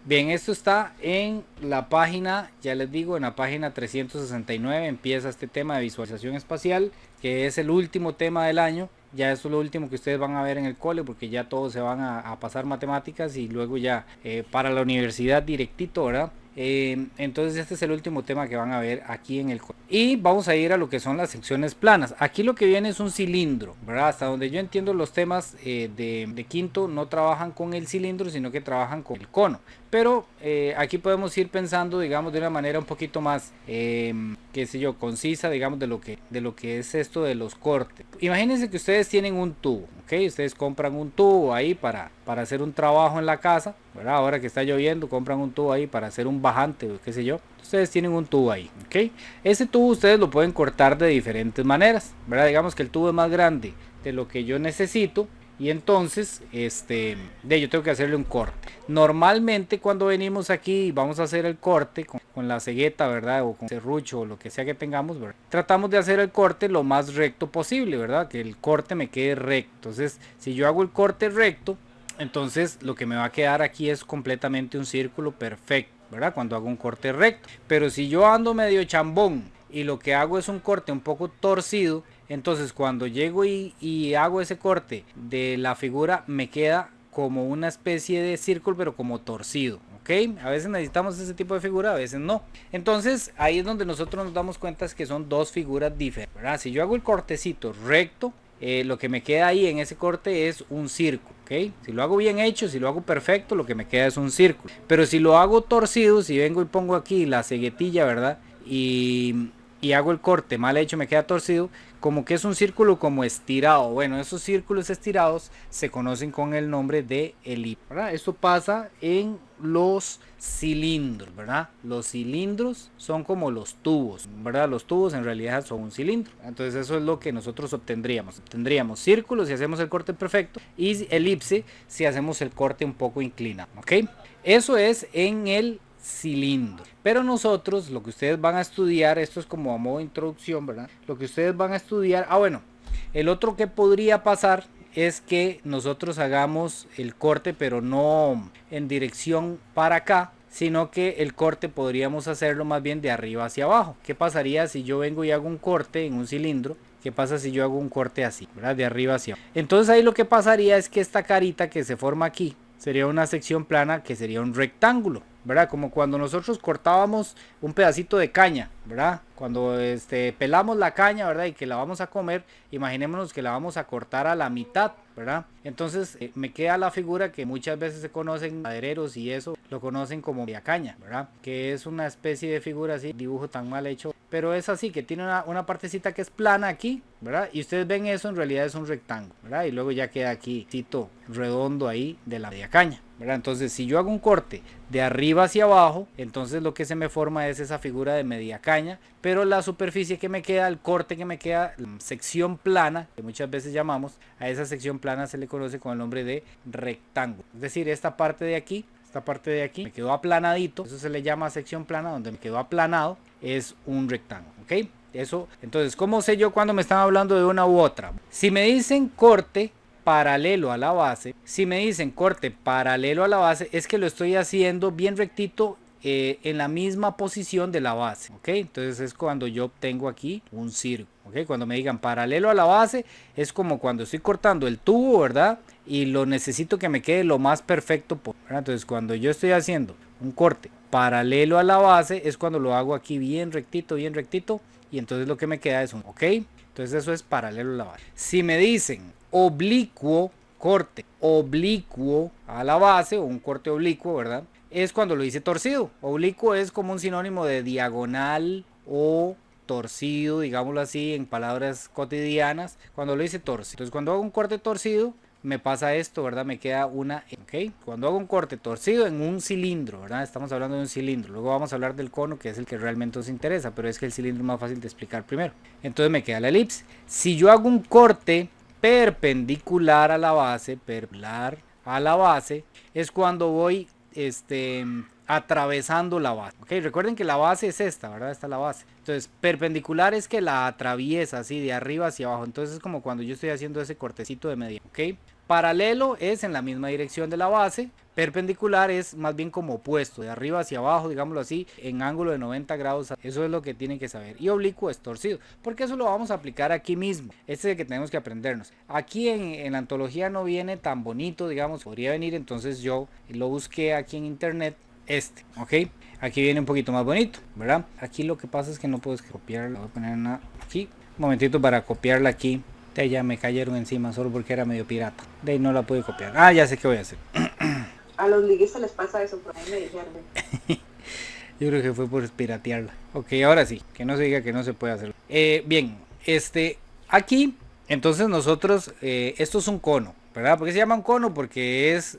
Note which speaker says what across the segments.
Speaker 1: Bien, esto está en la página, ya les digo, en la página 369 empieza este tema de visualización espacial, que es el último tema del año. Ya esto es lo último que ustedes van a ver en el cole, porque ya todos se van a pasar matemáticas y luego ya para la universidad directito, ¿verdad? Entonces este es el último tema que van a ver aquí en el cole. Y vamos a ir a lo que son las secciones planas. Aquí lo que viene es un cilindro, ¿verdad? Hasta donde yo entiendo, los temas de quinto no trabajan con el cilindro, sino que trabajan con el cono. Pero aquí podemos ir pensando, digamos, de una manera un poquito más, qué sé yo, concisa, digamos, de lo que es esto de los cortes. Imagínense que ustedes tienen un tubo, ¿ok? Ustedes compran un tubo ahí para hacer un trabajo en la casa, ¿verdad? Ahora que está lloviendo, compran un tubo ahí para hacer un bajante, o qué sé yo. Ustedes tienen un tubo ahí, ¿ok? Ese tubo ustedes lo pueden cortar de diferentes maneras, ¿verdad? Digamos que el tubo es más grande de lo que yo necesito. Y entonces, yo tengo que hacerle un corte. Normalmente cuando venimos aquí y vamos a hacer el corte con la cegueta, ¿verdad? O con serrucho o lo que sea que tengamos, ¿verdad? Tratamos de hacer el corte lo más recto posible, ¿verdad? Que el corte me quede recto. Entonces, si yo hago el corte recto, entonces lo que me va a quedar aquí es completamente un círculo perfecto, ¿verdad? Cuando hago un corte recto. Pero si yo ando medio chambón y lo que hago es un corte un poco torcido, entonces cuando llego y hago ese corte de la figura, me queda como una especie de círculo, pero como torcido. ¿Ok? A veces necesitamos ese tipo de figura, a veces no. Entonces ahí es donde nosotros nos damos cuenta que son dos figuras diferentes, ¿verdad? Si yo hago el cortecito recto, lo que me queda ahí en ese corte es un círculo. ¿Okay? Si lo hago bien hecho, si lo hago perfecto, lo que me queda es un círculo. Pero si lo hago torcido, si vengo y pongo aquí la ceguetilla, ¿verdad? Y hago el corte mal hecho, me queda torcido, como que es un círculo como estirado. Bueno, esos círculos estirados se conocen con el nombre de elipse, ¿verdad? Esto pasa en los cilindros, ¿verdad? Los cilindros son como los tubos, ¿verdad? Los tubos en realidad son un cilindro. Entonces eso es lo que nosotros obtendríamos. Obtendríamos círculos si hacemos el corte perfecto y elipse si hacemos el corte un poco inclinado, ¿ok? Eso es en el cilindro. Pero nosotros, lo que ustedes van a estudiar, esto es como a modo de introducción, ¿verdad? Lo que ustedes van a estudiar, bueno, el otro que podría pasar es que nosotros hagamos el corte, pero no en dirección para acá, sino que el corte podríamos hacerlo más bien de arriba hacia abajo. ¿Qué pasaría si yo vengo y hago un corte en un cilindro? ¿Qué pasa si yo hago un corte así, ¿verdad? De arriba hacia abajo. Entonces ahí lo que pasaría es que esta carita que se forma aquí sería una sección plana, que sería un rectángulo, ¿verdad? Como cuando nosotros cortábamos un pedacito de caña, ¿verdad? Cuando pelamos la caña, ¿verdad? Y que la vamos a comer, imaginémonos que la vamos a cortar a la mitad, ¿verdad? Entonces me queda la figura que muchas veces se conocen madereros y eso lo conocen como media caña, ¿verdad? Que es una especie de figura así, dibujo tan mal hecho, pero es así, que tiene una partecita que es plana aquí, ¿verdad? Y ustedes ven eso, en realidad es un rectángulo, ¿verdad? Y luego ya queda aquí, cito redondo ahí de la media caña, ¿verdad? Entonces si yo hago un corte de arriba hacia abajo, entonces lo que se me forma es esa figura de media caña, pero la superficie que me queda, el corte que me queda, la sección plana, que muchas veces llamamos, a esa sección plana se le conoce con el nombre de rectángulo. Es decir, esta parte de aquí me quedó aplanadito, eso se le llama sección plana, donde me quedó aplanado, es un rectángulo, ¿ok? Eso, entonces, ¿cómo sé yo cuando me están hablando de una u otra? Si me dicen corte paralelo a la base, es que lo estoy haciendo bien rectito en la misma posición de la base, ¿ok? Entonces es cuando yo obtengo aquí un círculo, ¿ok? Cuando me digan paralelo a la base, es como cuando estoy cortando el tubo, ¿verdad? Y lo necesito que me quede lo más perfecto, ¿verdad? Entonces cuando yo estoy haciendo un corte paralelo a la base, es cuando lo hago aquí bien rectito, y entonces lo que me queda es un, ¿ok? Entonces eso es paralelo a la base. Si me dicen oblicuo, corte oblicuo a la base, o un corte oblicuo, ¿verdad? Es cuando lo hice torcido. Oblicuo es como un sinónimo de diagonal o torcido, digámoslo así, en palabras cotidianas, cuando lo hice torcido. Entonces cuando hago un corte torcido, me pasa esto, ¿verdad? Me queda una, ¿ok? Cuando hago un corte torcido en un cilindro, ¿verdad? Estamos hablando de un cilindro. Luego vamos a hablar del cono, que es el que realmente nos interesa, pero es que el cilindro es más fácil de explicar primero. Entonces me queda la elipse. Si yo hago un corte perpendicular a la base, es cuando voy atravesando la base. Ok, recuerden que la base es esta, ¿verdad? Esta es la base. Entonces, perpendicular es que la atraviesa así de arriba hacia abajo. Entonces es como cuando yo estoy haciendo ese cortecito de media. Ok, Paralelo es en la misma dirección de la base. Perpendicular es más bien como opuesto, de arriba hacia abajo, digámoslo así, en ángulo de 90 grados. Eso es lo que tienen que saber. Y oblicuo es torcido, porque eso lo vamos a aplicar aquí mismo. Este es el que tenemos que aprendernos. Aquí en la antología no viene tan bonito, digamos, podría venir, entonces yo lo busqué aquí en internet, ok. Aquí viene un poquito más bonito, ¿verdad? Aquí lo que pasa es que no puedes copiarla. Voy a poner una aquí, un momentito para copiarla aquí. Ya me cayeron encima solo porque era medio pirata. De ahí no la pude copiar. Ah, ya sé qué voy a hacer.
Speaker 2: A los liguistas les pasa eso, por ahí me dijeron.
Speaker 1: Yo creo que fue por piratearla. Ok, ahora sí, que no se diga que no se puede hacer. Bien, aquí, entonces nosotros, esto es un cono, ¿verdad? ¿Por qué se llama un cono? Porque es,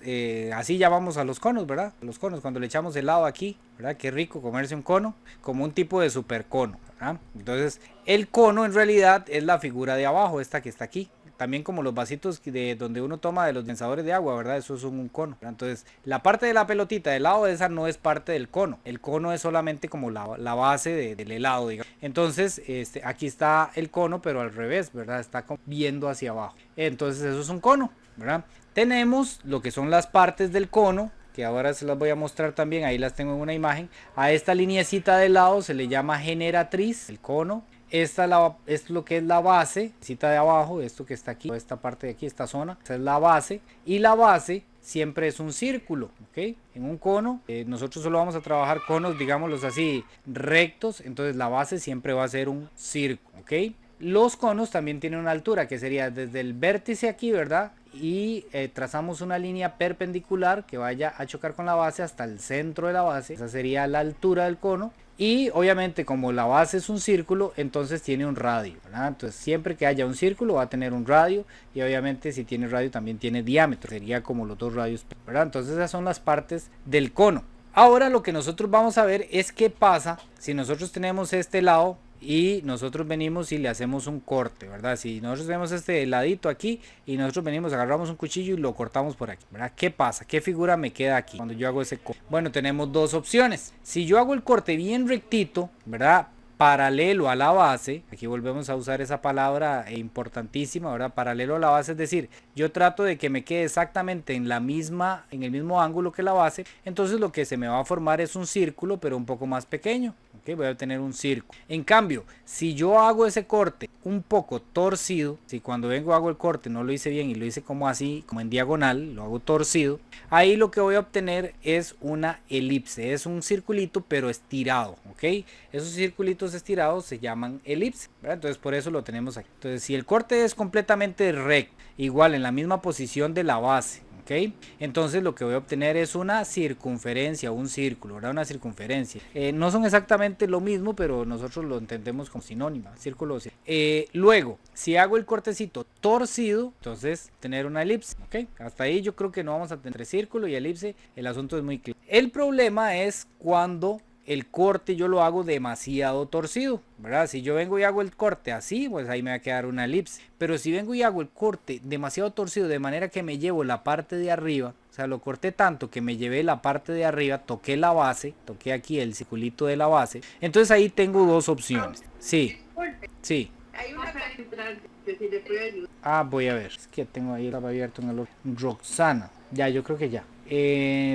Speaker 1: así llamamos a los conos, ¿verdad? Los conos, cuando le echamos helado aquí, ¿verdad? Qué rico comerse un cono, como un tipo de super cono, ¿verdad? Entonces, el cono en realidad es la figura de abajo, esta que está aquí. También como los vasitos de donde uno toma de los dispensadores de agua, ¿verdad? Eso es un cono, ¿verdad? Entonces, la parte de la pelotita del lado de esa no es parte del cono. El cono es solamente como la base del helado, digamos. Entonces, aquí está el cono, pero al revés, ¿verdad? Está viendo hacia abajo. Entonces, eso es un cono, ¿verdad? Tenemos lo que son las partes del cono, que ahora se las voy a mostrar también. Ahí las tengo en una imagen. A esta lineecita de lado se le llama generatriz, el cono. Esta es lo que es la base, cita de abajo, esto que está aquí, esta parte de aquí, esta zona, esta es la base, y la base siempre es un círculo, ¿ok? En un cono, nosotros solo vamos a trabajar conos, digámoslos así, rectos, entonces la base siempre va a ser un círculo, ¿ok? Los conos también tienen una altura que sería desde el vértice aquí, ¿verdad? Y trazamos una línea perpendicular que vaya a chocar con la base hasta el centro de la base, esa sería la altura del cono. Y obviamente como la base es un círculo, entonces tiene un radio, ¿verdad? Entonces siempre que haya un círculo va a tener un radio, y obviamente si tiene radio también tiene diámetro, sería como los dos radios, ¿verdad? Entonces esas son las partes del cono. Ahora lo que nosotros vamos a ver es qué pasa si nosotros tenemos este lado y nosotros venimos y le hacemos un corte, ¿verdad? Si nosotros tenemos este ladito aquí y nosotros venimos, agarramos un cuchillo y lo cortamos por aquí, ¿verdad? ¿Qué pasa? ¿Qué figura me queda aquí cuando yo hago ese corte? Bueno, tenemos dos opciones. Si yo hago el corte bien rectito, ¿verdad? Paralelo a la base, aquí volvemos a usar esa palabra importantísima, ¿verdad? Paralelo a la base, es decir, yo trato de que me quede exactamente en el mismo ángulo que la base, entonces lo que se me va a formar es un círculo, pero un poco más pequeño, ¿ok? Voy a tener un círculo. En cambio, si yo hago ese corte un poco torcido, si cuando vengo hago el corte no lo hice bien y lo hice como así, como en diagonal, lo hago torcido, ahí lo que voy a obtener es una elipse, es un circulito pero estirado, ¿ok? Esos circulitos estirados se llaman elipse, ¿verdad? Entonces por eso lo tenemos aquí. Entonces si el corte es completamente recto, igual en la misma posición de la base, ¿ok? Entonces lo que voy a obtener es una circunferencia, un círculo, ¿verdad? Una circunferencia. No son exactamente lo mismo, pero nosotros lo entendemos como sinónimo, círculo. Luego, si hago el cortecito torcido, entonces tener una elipse, ¿ok? Hasta ahí yo creo que no vamos a tener círculo y elipse, el asunto es muy claro. El problema es cuando el corte yo lo hago demasiado torcido, ¿verdad? Si yo vengo y hago el corte así, pues ahí me va a quedar una elipse. Pero si vengo y hago el corte demasiado torcido, de manera que me llevo la parte de arriba, o sea, lo corté tanto que me llevé la parte de arriba, toqué la base, toqué aquí el circulito de la base, entonces ahí tengo dos opciones. Sí, sí.
Speaker 2: Hay una central que si le puede ayudar.
Speaker 1: Ah, voy a ver, es que tengo ahí el abierto en el Roxana, ya, yo creo que ya.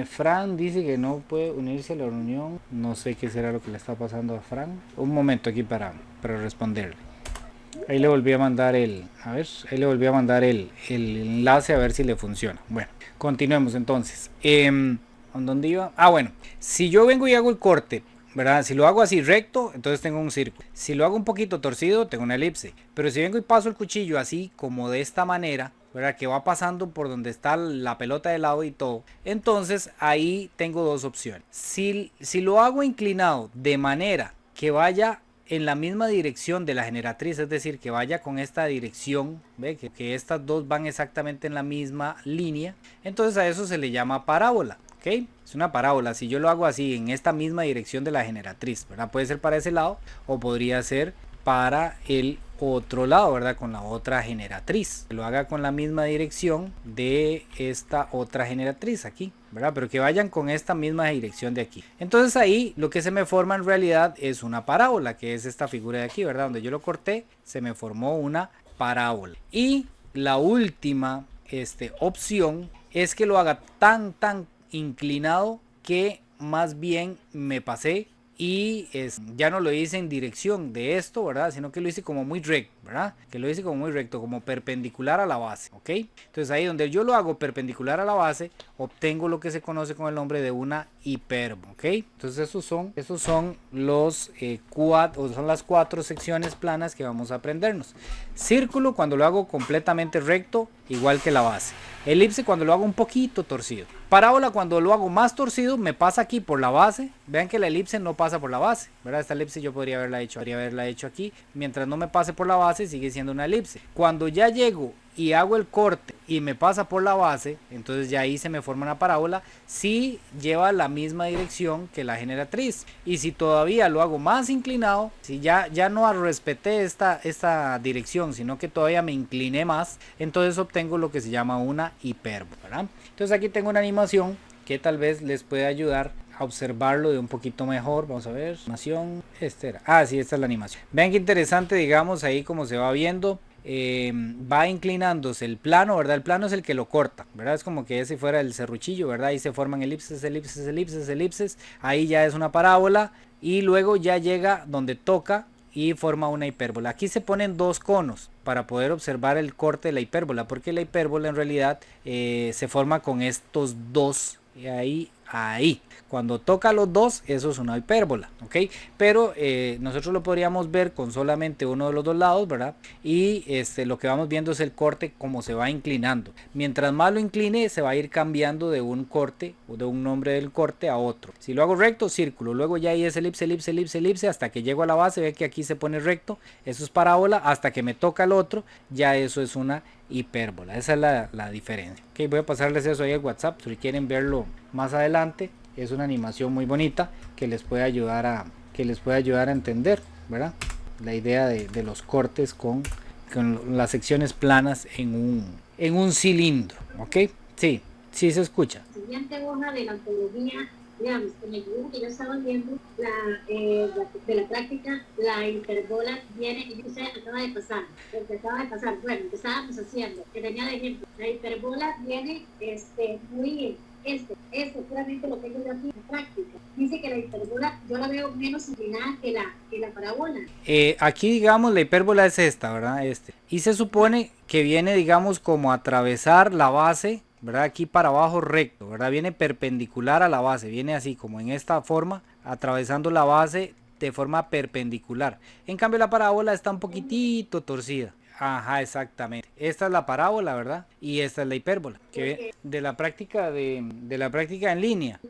Speaker 1: Fran dice que no puede unirse a la reunión. No sé qué será lo que le está pasando a Fran. Un momento aquí para responderle. Ahí le volví a mandar el enlace a ver si le funciona. Bueno, continuemos entonces. ¿Dónde iba? Ah, bueno, si yo vengo y hago el corte, ¿verdad? Si lo hago así recto, entonces tengo un círculo. Si lo hago un poquito torcido, tengo una elipse. Pero si vengo y paso el cuchillo así, como de esta manera, ¿verdad? Que va pasando por donde está la pelota de helado y todo, entonces ahí tengo dos opciones. Si lo hago inclinado de manera que vaya en la misma dirección de la generatriz, es decir, que vaya con esta dirección, ¿ve? Que estas dos van exactamente en la misma línea, entonces a eso se le llama parábola. ¿Okay? Es una parábola. Si yo lo hago así en esta misma dirección de la generatriz, ¿verdad? Puede ser para ese lado o podría ser para el otro lado, ¿verdad? Con la otra generatriz. Lo haga con la misma dirección de esta otra generatriz aquí, ¿verdad? Pero que vayan con esta misma dirección de aquí. Entonces ahí lo que se me forma en realidad es una parábola, que es esta figura de aquí, ¿verdad? Donde yo lo corté, se me formó una parábola. Y la última opción es que lo haga tan inclinado que más bien me pasé y ya no lo hice en dirección de esto, ¿verdad? Sino que lo hice como muy recto, ¿verdad? Que lo hice como muy recto, como perpendicular a la base, ¿ok? Entonces ahí donde yo lo hago perpendicular a la base, obtengo lo que se conoce con el nombre de una hipérbola, ¿ok? Entonces esos son los son las 4 secciones planas que vamos a aprendernos. Círculo cuando lo hago completamente recto, igual que la base. Elipse cuando lo hago un poquito torcido. Parábola cuando lo hago más torcido, me pasa aquí por la base. Vean que la elipse no pasa por la base, ¿verdad? Esta elipse yo podría haberla hecho aquí. Mientras no me pase por la base, sigue siendo una elipse. Cuando ya llego y hago el corte y me pasa por la base, entonces ya ahí se me forma una parábola si lleva la misma dirección que la generatriz. Y si todavía lo hago más inclinado, si ya no respeté esta dirección, sino que todavía me incliné más, entonces obtengo lo que se llama una hipérbola, ¿verdad? Entonces aquí tengo una animación que tal vez les puede ayudar a observarlo de un poquito mejor. Vamos a ver, animación, sí, esta es la animación. Vean qué interesante, digamos, ahí como se va viendo. Va inclinándose el plano, ¿verdad? El plano es el que lo corta, ¿verdad? Es como que ese fuera el serruchillo, ¿verdad? Ahí se forman elipses, ahí ya es una parábola y luego ya llega donde toca y forma una hipérbola. Aquí se ponen 2 conos para poder observar el corte de la hipérbola, porque la hipérbola en realidad se forma con estos 2 y ahí. Cuando toca los 2, eso es una hipérbola, ¿ok? Pero nosotros lo podríamos ver con solamente uno de los 2 lados, ¿verdad? Y lo que vamos viendo es el corte como se va inclinando. Mientras más lo incline, se va a ir cambiando de un corte o de un nombre del corte a otro. Si lo hago recto, círculo. Luego ya ahí es elipse, hasta que llego a la base. Ve que aquí se pone recto. Eso es parábola. Hasta que me toca el otro, ya eso es una hipérbola. Esa es la diferencia. Ok, voy a pasarles eso ahí al WhatsApp si quieren verlo más adelante. Es una animación muy bonita que les puede ayudar a entender, ¿verdad? La idea de los cortes con las secciones planas en un cilindro, ¿ok? Sí se escucha.
Speaker 3: Siguiente hoja de la ontología, digamos, en el dibujo que yo estaba viendo, de la práctica, la hiperbola viene, y usted acaba de pasar, bueno, que estábamos haciendo, que tenía de ejemplo, la hiperbola viene muy... puramente lo tengo yo aquí en práctica. Dice que la hipérbola yo la veo menos inclinada que la parábola.
Speaker 1: Aquí digamos la hipérbola es esta, ¿verdad? Y se supone que viene digamos como a atravesar la base, ¿verdad? Aquí para abajo recto, ¿verdad? Viene perpendicular a la base, viene así como en esta forma, atravesando la base de forma perpendicular. En cambio la parábola está un poquitito torcida. Ajá, exactamente. Esta es la parábola, ¿verdad? Y esta es la hipérbola. Que de la práctica de la práctica en línea.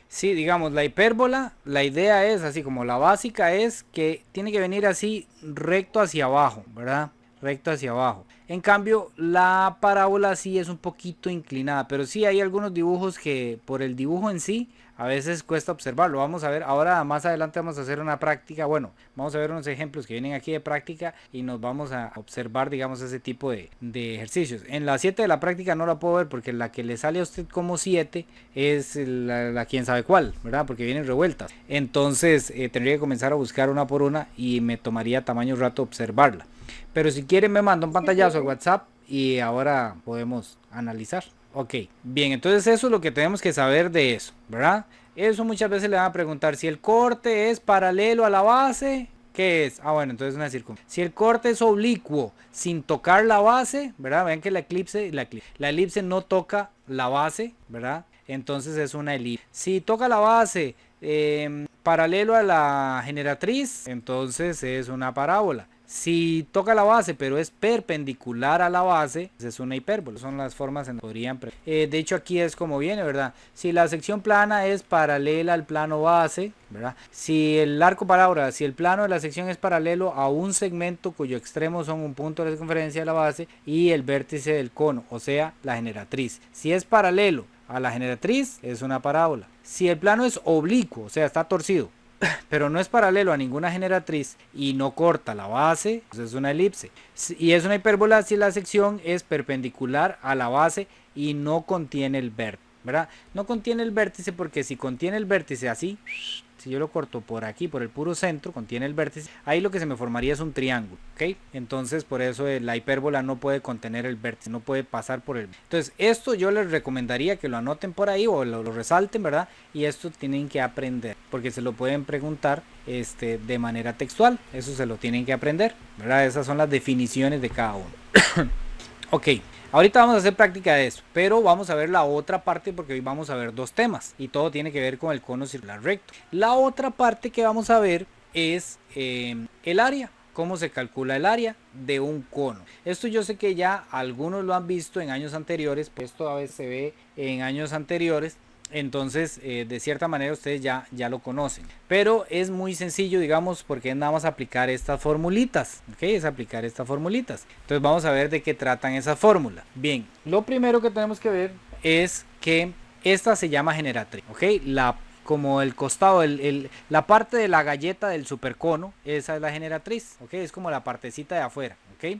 Speaker 1: Sí, digamos, la hipérbola, la idea es así como la básica es que tiene que venir así recto hacia abajo, ¿verdad? Recto hacia abajo. En cambio, la parábola sí es un poquito inclinada, pero sí hay algunos dibujos que por el dibujo en sí a veces cuesta observarlo. Vamos a ver, ahora más adelante vamos a hacer una práctica, bueno, vamos a ver unos ejemplos que vienen aquí de práctica y nos vamos a observar, digamos, ese tipo de ejercicios. En la 7 de la práctica no la puedo ver porque la que le sale a usted como 7 es la quién sabe cuál, ¿verdad? Porque vienen revueltas. Entonces tendría que comenzar a buscar una por una y me tomaría tamaño rato observarla. Pero si quieren me manda un pantallazo al WhatsApp y ahora podemos analizar. Ok, bien, entonces eso es lo que tenemos que saber de eso, ¿verdad? Eso muchas veces le van a preguntar si el corte es paralelo a la base, ¿qué es? Ah, bueno, entonces una circunferencia. Si el corte es oblicuo sin tocar la base, ¿verdad? Vean que la elipse no toca la base, ¿verdad? Entonces es una elipse. Si toca la base paralelo a la generatriz, entonces es una parábola. Si toca la base pero es perpendicular a la base, es una hipérbola. Son las formas en que podrían... de hecho aquí es como viene, ¿verdad? Si la sección plana es paralela al plano base, ¿verdad? Si el arco parábola, si el plano de la sección es paralelo a un segmento cuyo extremo son un punto de la circunferencia de la base y el vértice del cono, o sea, la generatriz. Si es paralelo a la generatriz, es una parábola. Si el plano es oblicuo, o sea, está torcido, pero no es paralelo a ninguna generatriz y no corta la base, pues es una elipse. Y es una hipérbola si la sección es perpendicular a la base y no contiene el vértice. ¿verdad? No contiene el vértice porque si contiene el vértice así, si yo lo corto por aquí, por el puro centro, contiene el vértice, ahí lo que se me formaría es un triángulo, ¿ok? Entonces por eso la hipérbola no puede contener el vértice, no puede pasar por el... Entonces esto yo les recomendaría que lo anoten por ahí o lo resalten, ¿verdad? Y esto tienen que aprender, porque se lo pueden preguntar de manera textual, eso se lo tienen que aprender, ¿verdad? Esas son las definiciones de cada uno. Ok. Ahorita vamos a hacer práctica de eso, pero vamos a ver la otra parte porque hoy vamos a ver dos temas y todo tiene que ver con el cono circular recto. La otra parte que vamos a ver es el área, cómo se calcula el área de un cono. Esto yo sé que ya algunos lo han visto en años anteriores, pues esto a veces se ve en años anteriores. Entonces de cierta manera ustedes ya lo conocen, pero es muy sencillo, digamos, porque es nada más aplicar estas formulitas, ¿ok? Es aplicar estas formulitas. Entonces vamos a ver de qué tratan esa fórmula. Bien, lo primero que tenemos que ver es que esta se llama generatriz, ¿ok? Como el costado, la parte de la galleta del supercono, esa es la generatriz, ¿ok? Es como la partecita de afuera, ¿ok?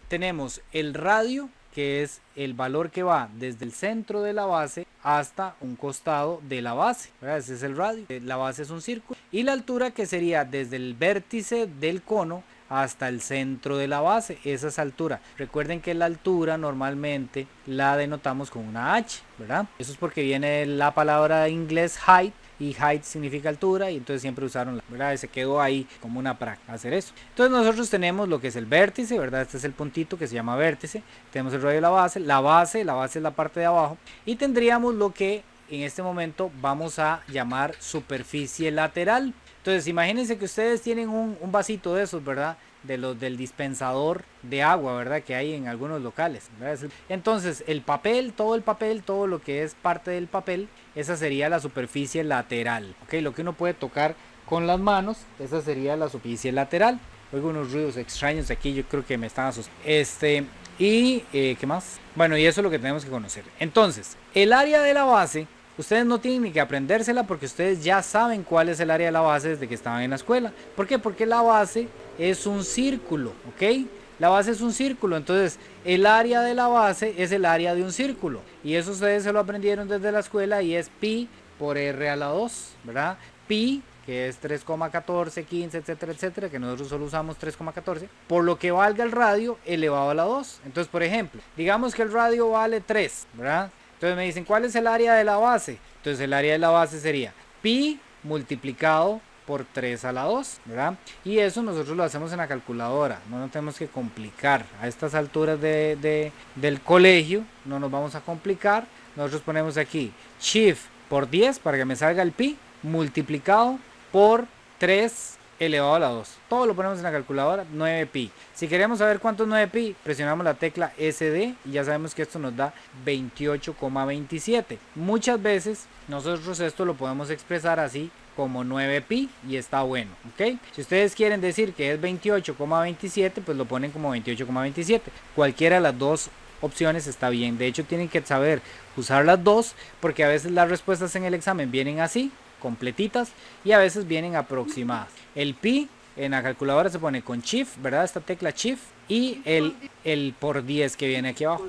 Speaker 1: Tenemos el radio, que es el valor que va desde el centro de la base hasta un costado de la base, ¿verdad? Ese es el radio, la base es un círculo, y la altura que sería desde el vértice del cono hasta el centro de la base, esa es altura. Recuerden que la altura normalmente la denotamos con una H, ¿verdad? Eso es porque viene la palabra inglés height, y height significa altura, y entonces siempre usaron la, ¿verdad? Se quedó ahí como una práctica hacer eso. Entonces nosotros tenemos lo que es el vértice, ¿verdad? Este es el puntito que se llama vértice. Tenemos el radio de la base es la parte de abajo, y tendríamos lo que en este momento vamos a llamar superficie lateral. Entonces imagínense que ustedes tienen un vasito de esos, ¿verdad? Del dispensador de agua, ¿verdad? Que hay en algunos locales, ¿verdad? Entonces el papel, todo lo que es parte del papel, esa sería la superficie lateral, ¿ok? Lo que uno puede tocar con las manos, esa sería la superficie lateral. Oigo unos ruidos extraños aquí, yo creo que me están asustando. ¿Qué más? Bueno, y eso es lo que tenemos que conocer. Entonces, el área de la base, ustedes no tienen ni que aprendérsela porque ustedes ya saben cuál es el área de la base desde que estaban en la escuela. ¿Por qué? Porque la base es un círculo, ¿ok? La base es un círculo, entonces el área de la base es el área de un círculo. Y eso ustedes se lo aprendieron desde la escuela y es pi por r a la 2, ¿verdad? Pi, que es 3,14, 15, etcétera, etcétera, que nosotros solo usamos 3,14, por lo que valga el radio elevado a la 2. Entonces, por ejemplo, digamos que el radio vale 3, ¿verdad? Entonces me dicen, ¿cuál es el área de la base? Entonces el área de la base sería pi multiplicado por 3 a la 2, ¿verdad? Y eso nosotros lo hacemos en la calculadora, no nos tenemos que complicar. A estas alturas del colegio no nos vamos a complicar. Nosotros ponemos aquí shift por 10 para que me salga el pi multiplicado por 3 elevado a la 2. Todo lo ponemos en la calculadora, 9pi. Si queremos saber cuánto es 9pi, presionamos la tecla SD y ya sabemos que esto nos da 28,27. Muchas veces nosotros esto lo podemos expresar así como 9pi y está bueno, ¿ok? Si ustedes quieren decir que es 28,27, pues lo ponen como 28,27. Cualquiera de las dos opciones está bien. De hecho, tienen que saber usar las dos porque a veces las respuestas en el examen vienen así, completitas, y a veces vienen aproximadas. El pi en la calculadora se pone con shift, ¿verdad? Esta tecla shift y el por 10 que viene aquí abajo.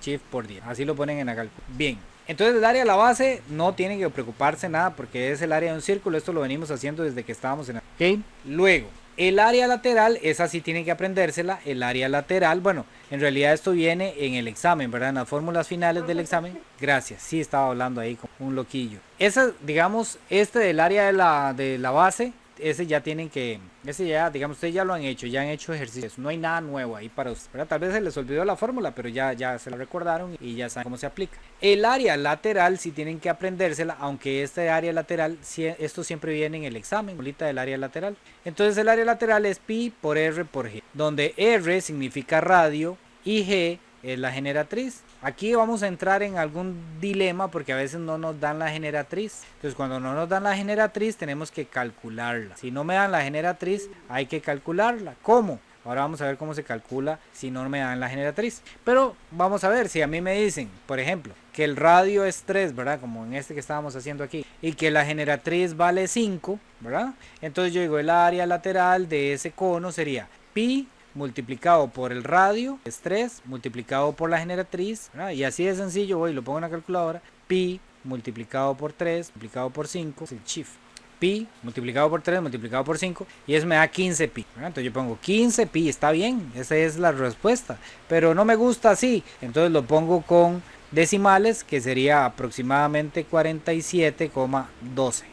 Speaker 1: Shift por 10. Así lo ponen en la calculadora. Bien. Entonces el área de la base no tienen que preocuparse nada porque es el área de un círculo. Esto lo venimos haciendo desde que estábamos en el... ¿Ok? Luego, el área lateral, esa sí tienen que aprendérsela. El área lateral, bueno, en realidad esto viene en el examen, ¿verdad? En las fórmulas finales del examen. Gracias, sí estaba hablando ahí con un loquillo. Esa, digamos, del área de la base, ese ya tienen que, ese ya, digamos, ustedes ya lo han hecho ejercicios, no hay nada nuevo ahí para ustedes, ¿verdad? Tal vez se les olvidó la fórmula, pero ya se la recordaron y ya saben cómo se aplica. El área lateral sí tienen que aprendérsela, aunque este área lateral, esto siempre viene en el examen, bolita del área lateral. Entonces el área lateral es pi por r por g, donde r significa radio y g es la generatriz. Aquí vamos a entrar en algún dilema porque a veces no nos dan la generatriz. Entonces cuando no nos dan la generatriz tenemos que calcularla. Si no me dan la generatriz hay que calcularla. ¿Cómo? Ahora vamos a ver cómo se calcula si no me dan la generatriz. Pero vamos a ver, si a mí me dicen, por ejemplo, que el radio es 3, ¿verdad? Como en este que estábamos haciendo aquí. Y que la generatriz vale 5, ¿verdad? Entonces yo digo, el área lateral de ese cono sería pi multiplicado por el radio, es 3, multiplicado por la generatriz, ¿verdad? Y así de sencillo, voy, lo pongo en la calculadora, pi multiplicado por 3, multiplicado por 5, es el shift. Pi multiplicado por 3 multiplicado por 5 y eso me da 15 pi, ¿verdad? Entonces yo pongo 15 pi, está bien, esa es la respuesta, pero no me gusta así, entonces lo pongo con decimales, que sería aproximadamente 47,12,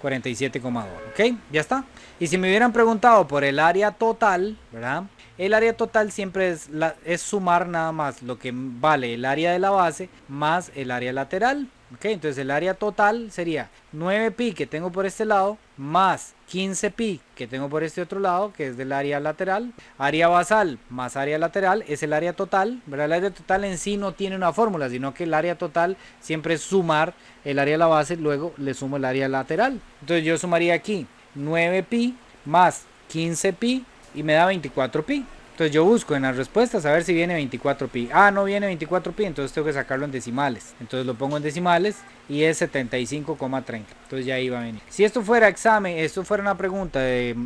Speaker 1: 47,2, ok, ya está. Y si me hubieran preguntado por el área total, ¿verdad? El área total siempre es sumar nada más lo que vale el área de la base más el área lateral. Ok, entonces el área total sería 9 pi que tengo por este lado más 15 pi que tengo por este otro lado, que es del área lateral. Área basal más área lateral es el área total, ¿verdad? El área total en sí no tiene una fórmula, sino que el área total siempre es sumar el área de la base, luego le sumo el área lateral. Entonces yo sumaría aquí 9 pi más 15 pi y me da 24 pi. Entonces yo busco en las respuestas a ver si viene 24 pi. Ah, no viene 24 pi, entonces tengo que sacarlo en decimales. Entonces lo pongo en decimales y es 75,30. Entonces ya iba a venir. Si esto fuera examen, esto fuera una pregunta de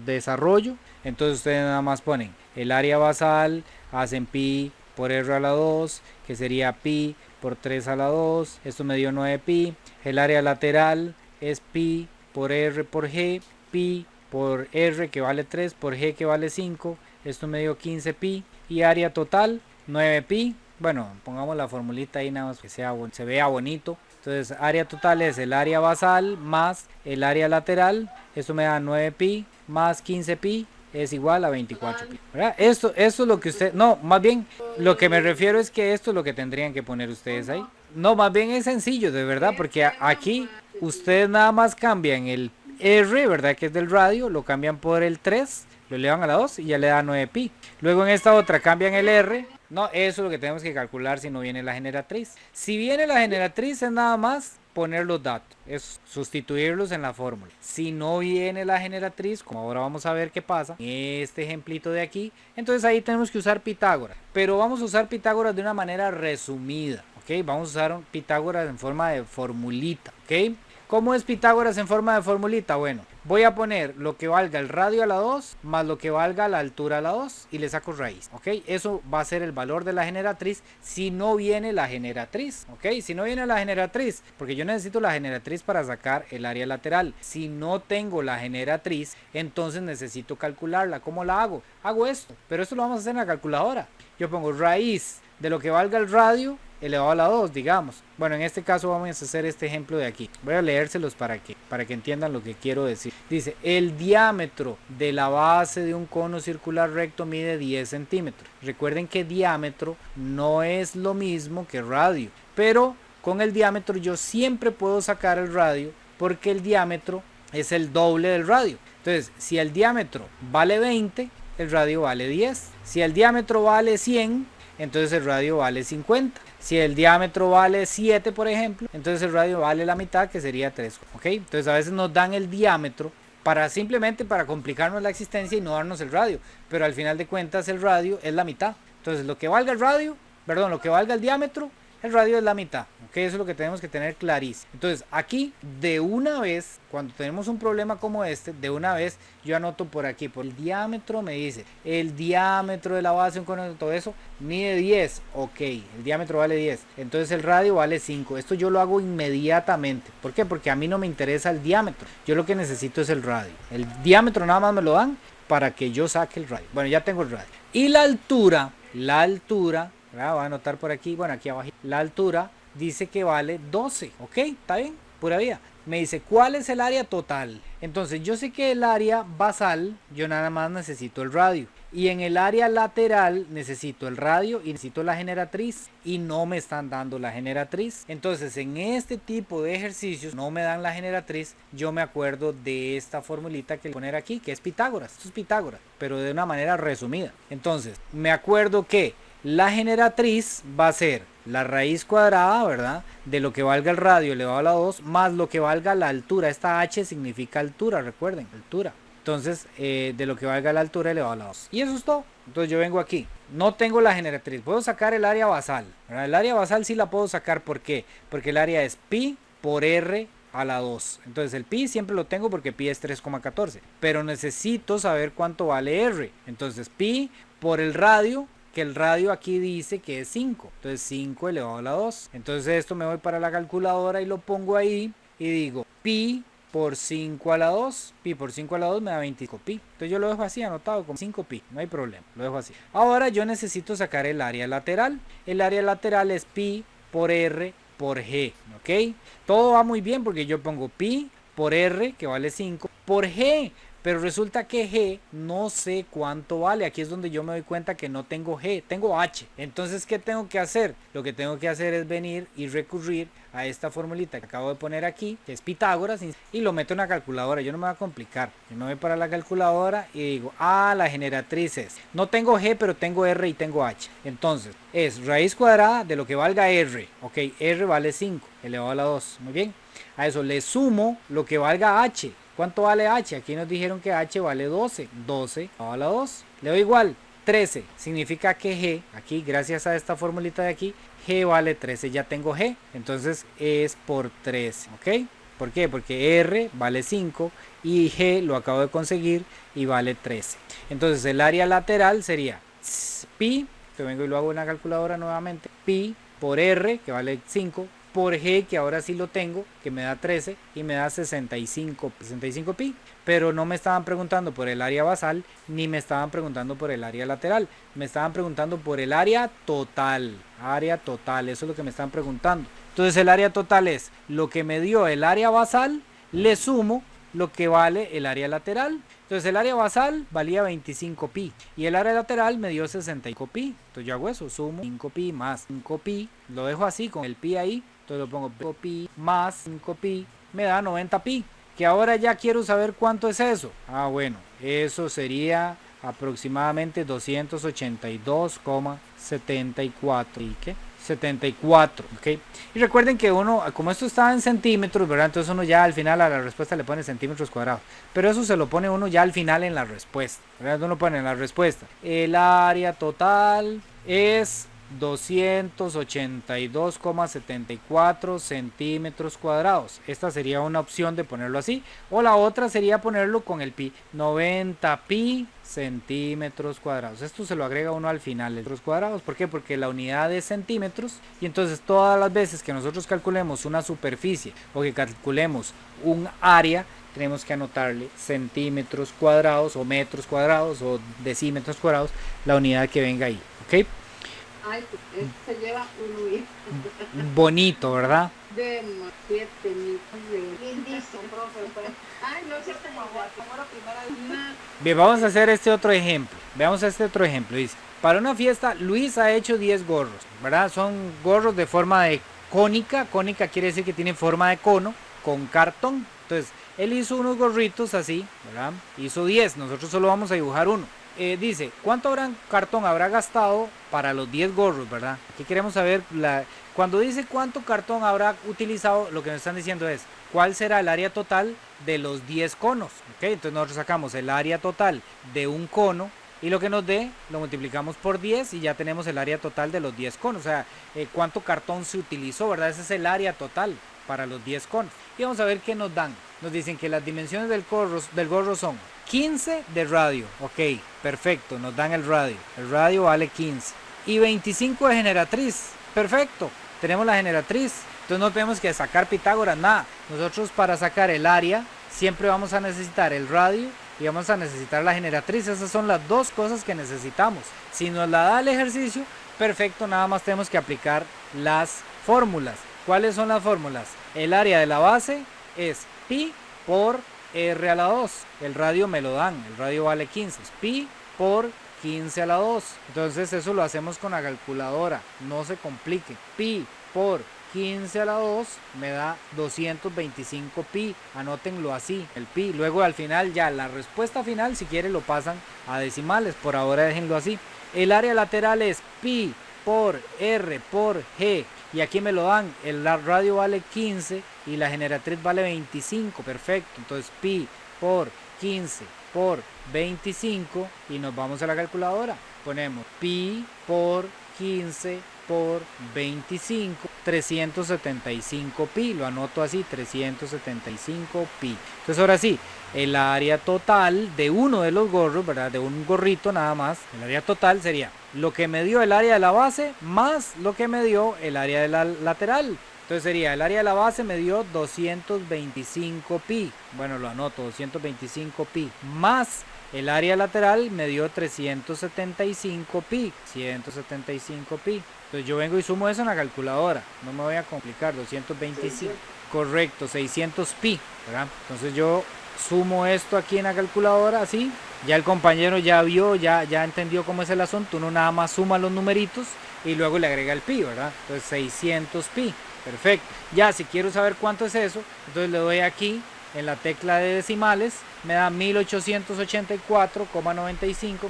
Speaker 1: desarrollo, entonces ustedes nada más ponen el área basal, hacen pi por r a la 2, que sería pi por 3 a la 2. Esto me dio 9 pi. El área lateral es pi por r por g, pi por r que vale 3 por g que vale 5. Esto me dio 15 pi y área total 9 pi. Bueno, pongamos la formulita ahí nada más que se vea bonito. Entonces área total es el área basal más el área lateral. Esto me da 9 pi más 15 pi es igual a 24 pi, ¿verdad? Esto es lo que usted, no, más bien lo que me refiero es que esto es lo que tendrían que poner ustedes ahí. No, más bien es sencillo, de verdad, porque aquí ustedes nada más cambian el R, ¿verdad? Que es del radio, lo cambian por el 3, lo elevan a la 2 y ya le da 9 pi. Luego en esta otra cambian el R. No, eso es lo que tenemos que calcular si no viene la generatriz. Si viene la generatriz es nada más poner los datos, es sustituirlos en la fórmula. Si no viene la generatriz, como ahora vamos a ver qué pasa, este ejemplito de aquí, entonces ahí tenemos que usar Pitágoras. Pero vamos a usar Pitágoras de una manera resumida, ¿ok? Vamos a usar Pitágoras en forma de formulita, ¿ok? ¿Cómo es Pitágoras en forma de formulita? Bueno, voy a poner lo que valga el radio a la 2 más lo que valga la altura a la 2 y le saco raíz, ¿ok? Eso va a ser el valor de la generatriz si no viene la generatriz, ¿ok? Si no viene la generatriz, porque yo necesito la generatriz para sacar el área lateral. Si no tengo la generatriz, entonces necesito calcularla. ¿Cómo la hago? Hago esto, pero esto lo vamos a hacer en la calculadora. Yo pongo raíz de lo que valga el radio elevado a la 2, digamos. Bueno, en este caso vamos a hacer este ejemplo de aquí. Voy a leérselos para que entiendan lo que quiero decir. Dice, el diámetro de la base de un cono circular recto mide 10 centímetros. Recuerden que diámetro no es lo mismo que radio, pero con el diámetro yo siempre puedo sacar el radio porque el diámetro es el doble del radio. Entonces, si el diámetro vale 20, el radio vale 10. Si el diámetro vale 100, entonces el radio vale 50. Si el diámetro vale 7, por ejemplo, entonces el radio vale la mitad, que sería 3. ¿Ok? Entonces a veces nos dan el diámetro simplemente para complicarnos la existencia y no darnos el radio. Pero al final de cuentas el radio es la mitad. Entonces lo que valga el diámetro, el radio es la mitad. ¿Ok? Eso es lo que tenemos que tener clarísimo. Entonces aquí de una vez, cuando tenemos un problema como este, de una vez yo anoto por aquí, por el diámetro me dice, el diámetro de la base, un cono, todo eso, mide 10, ok, el diámetro vale 10, entonces el radio vale 5, esto yo lo hago inmediatamente. ¿Por qué? Porque a mí no me interesa el diámetro, yo lo que necesito es el radio. El diámetro nada más me lo dan para que yo saque el radio. Bueno, ya tengo el radio. Y la altura, voy a anotar por aquí, bueno, aquí abajo, la altura dice que vale 12, ok, está bien, pura vida. Me dice, ¿cuál es el área total? Entonces yo sé que el área basal, yo nada más necesito el radio. Y en el área lateral necesito el radio y necesito la generatriz. Y no me están dando la generatriz. Entonces en este tipo de ejercicios no me dan la generatriz. Yo me acuerdo de esta formulita que le voy a poner aquí, que es Pitágoras. Esto es Pitágoras, pero de una manera resumida. Entonces me acuerdo que la generatriz va a ser la raíz cuadrada, ¿verdad? De lo que valga el radio elevado a la 2 más lo que valga la altura. Esta H significa altura, recuerden, altura. Entonces, de lo que valga la altura elevado a la 2. Y eso es todo. Entonces yo vengo aquí. No tengo la generatriz. Puedo sacar el área basal, ¿verdad? El área basal sí la puedo sacar. ¿Por qué? Porque el área es pi por r a la 2. Entonces el pi siempre lo tengo porque pi es 3,14. Pero necesito saber cuánto vale r. Entonces pi por el radio, que el radio aquí dice que es 5. Entonces 5 elevado a la 2. Entonces esto me voy para la calculadora y lo pongo ahí y digo pi por 5 a la 2, pi por 5 a la 2 me da 25 pi. Entonces yo lo dejo así anotado como 5 pi, no hay problema, lo dejo así. Ahora yo necesito sacar el área lateral. El área lateral es pi por r por g, ¿ok? Todo va muy bien porque yo pongo pi por r, que vale 5, por g. Pero resulta que G no sé cuánto vale. Aquí es donde yo me doy cuenta que no tengo G, tengo H. Entonces, ¿qué tengo que hacer? Lo que tengo que hacer es venir y recurrir a esta formulita que acabo de poner aquí, que es Pitágoras, y lo meto en la calculadora. Yo no me voy a complicar. Yo me voy para la calculadora y digo, la generatriz es, no tengo G, pero tengo R y tengo H. Entonces, es raíz cuadrada de lo que valga R. Ok, R vale 5 elevado a la 2. Muy bien. A eso le sumo lo que valga H. ¿Cuánto vale H? Aquí nos dijeron que H vale 12. 12 a la 2. Le doy igual. 13. Significa que G, aquí gracias a esta formulita de aquí, G vale 13. Ya tengo G. Entonces es por 13. ¿Ok? ¿Por qué? Porque R vale 5 y G lo acabo de conseguir y vale 13. Entonces el área lateral sería pi, que vengo y lo hago en la calculadora nuevamente, pi por R, que vale 5, por G, que ahora sí lo tengo, que me da 13 y me da 65 pi, pero no me estaban preguntando por el área basal ni me estaban preguntando por el área lateral, me estaban preguntando por el área total, eso es lo que me están preguntando. Entonces el área total es lo que me dio el área basal, le sumo lo que vale el área lateral. Entonces el área basal valía 25 pi y el área lateral me dio 65 pi. Entonces yo hago eso, sumo 5 pi más 5 pi, lo dejo así con el pi ahí. Entonces lo pongo 5 pi más 5 pi, me da 90 pi. Que ahora ya quiero saber cuánto es eso. Bueno, eso sería aproximadamente 282,74. ¿Y qué? 74, ¿ok? Y recuerden que uno, como esto está en centímetros, ¿verdad? Entonces uno ya al final a la respuesta le pone centímetros cuadrados. Pero eso se lo pone uno ya al final en la respuesta, ¿verdad? Uno pone en la respuesta. El área total es 282,74 centímetros cuadrados. Esta sería una opción de ponerlo así. O la otra sería ponerlo con el pi. 90 pi centímetros cuadrados. Esto se lo agrega uno al final, metros cuadrados. ¿Por qué? Porque la unidad es centímetros. Y entonces todas las veces que nosotros calculemos una superficie o que calculemos un área, tenemos que anotarle centímetros cuadrados o metros cuadrados o decímetros cuadrados, la unidad que venga ahí. ¿Ok?
Speaker 2: Ay, se lleva uno bien.
Speaker 1: Bonito, ¿verdad?
Speaker 2: De 7 lindísimo, profe. Ay, no sé cómo primera.
Speaker 1: Bien, vamos a hacer este otro ejemplo. Veamos este otro ejemplo. Dice, para una fiesta, Luis ha hecho 10 gorros, ¿verdad? Son gorros de forma de cónica. Cónica quiere decir que tienen forma de cono con cartón. Entonces, él hizo unos gorritos así, ¿verdad? Hizo 10, nosotros solo vamos a dibujar uno. Dice, ¿cuánto cartón habrá gastado para los 10 gorros, verdad? Aquí queremos saber, cuando dice cuánto cartón habrá utilizado, lo que nos están diciendo es, ¿cuál será el área total de los 10 conos? ¿Ok? Entonces nosotros sacamos el área total de un cono y lo que nos dé, lo multiplicamos por 10 y ya tenemos el área total de los 10 conos. O sea, cuánto cartón se utilizó, ¿verdad? Ese es el área total para los 10 conos. Y vamos a ver qué nos dan. Nos dicen que las dimensiones del gorro son 15 de radio. Ok, perfecto, nos dan el radio. El radio vale 15. Y 25 de generatriz. Perfecto, tenemos la generatriz. Entonces no tenemos que sacar Pitágoras, nada. Nosotros para sacar el área siempre vamos a necesitar el radio y vamos a necesitar la generatriz. Esas son las dos cosas que necesitamos. Si nos la da el ejercicio, perfecto, nada más tenemos que aplicar las fórmulas. ¿Cuáles son las fórmulas? El área de la base es pi por r a la 2. El radio me lo dan, el radio vale 15. Es pi por 15 a la 2. Entonces eso lo hacemos con la calculadora, no se complique. Pi por 15 a la 2 me da 225 pi, anótenlo así, el pi. Luego al final ya la respuesta final, si quieren lo pasan a decimales, por ahora déjenlo así. El área lateral es pi por r por g. Y aquí me lo dan, el radio vale 15 y la generatriz vale 25, perfecto. Entonces pi por 15 por 25 y nos vamos a la calculadora. Ponemos pi por 15 por 25 375 pi, lo anoto así, 375 pi. Entonces ahora sí, el área total de uno de los gorros, ¿verdad? De un gorrito nada más, el área total sería lo que me dio el área de la base más lo que me dio el área de la lateral. Entonces sería, el área de la base me dio 225 pi, bueno lo anoto, 225 pi, más el área lateral me dio 375 pi, 175 pi. Entonces yo vengo y sumo eso en la calculadora, no me voy a complicar, 225, correcto, 600 pi, ¿verdad? Entonces yo sumo esto aquí en la calculadora, así, ya el compañero ya vio, ya entendió cómo es el asunto, uno nada más suma los numeritos y luego le agrega el pi, ¿verdad? Entonces 600 pi, perfecto. Ya si quiero saber cuánto es eso, entonces le doy aquí en la tecla de decimales, me da 1884,95,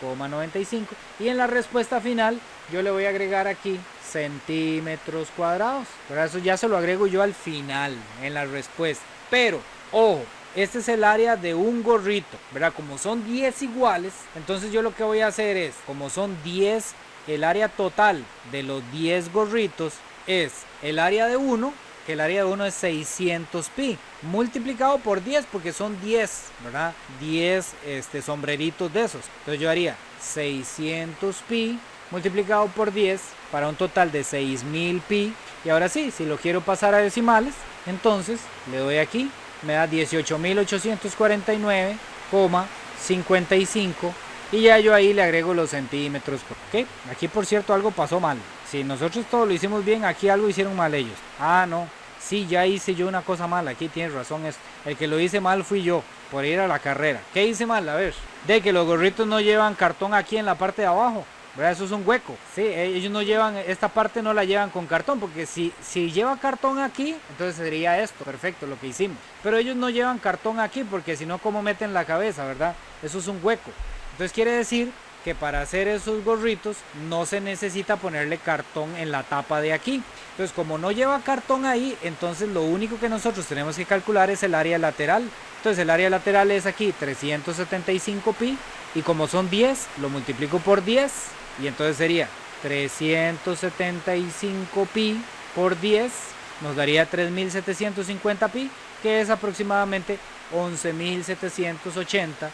Speaker 1: 1884,95 y en la respuesta final yo le voy a agregar aquí centímetros cuadrados, pero eso ya se lo agrego yo al final en la respuesta. Pero ojo, este es el área de un gorrito, ¿verdad? Como son 10 iguales, entonces yo lo que voy a hacer es, como son 10, el área total de los 10 gorritos es el área de uno, que el área de 1 es 600 pi, multiplicado por 10 porque son 10, ¿verdad? 10 sombreritos de esos. Entonces yo haría 600 pi multiplicado por 10 para un total de 6000 pi. Y ahora sí, si lo quiero pasar a decimales, entonces le doy aquí, me da 18.849,55 y ya yo ahí le agrego los centímetros. ¿Ok? Aquí por cierto algo pasó mal. Si nosotros todo lo hicimos bien, aquí algo hicieron mal ellos. Ah, no. Sí, ya hice yo una cosa mal. Aquí tienes razón esto. El que lo hice mal fui yo, por ir a la carrera. ¿Qué hice mal? A ver. De que los gorritos no llevan cartón aquí en la parte de abajo, ¿verdad? Eso es un hueco. Sí, ellos no llevan, esta parte no la llevan con cartón, porque si lleva cartón aquí, entonces sería esto. Perfecto, lo que hicimos. Pero ellos no llevan cartón aquí, porque si no, ¿cómo meten la cabeza, verdad? Eso es un hueco. Entonces quiere decir que para hacer esos gorritos no se necesita ponerle cartón en la tapa de aquí. Entonces como no lleva cartón ahí, entonces lo único que nosotros tenemos que calcular es el área lateral. Entonces el área lateral es aquí 375 pi y como son 10 lo multiplico por 10 y entonces sería 375 pi por 10 nos daría 3750 pi, que es aproximadamente 11.780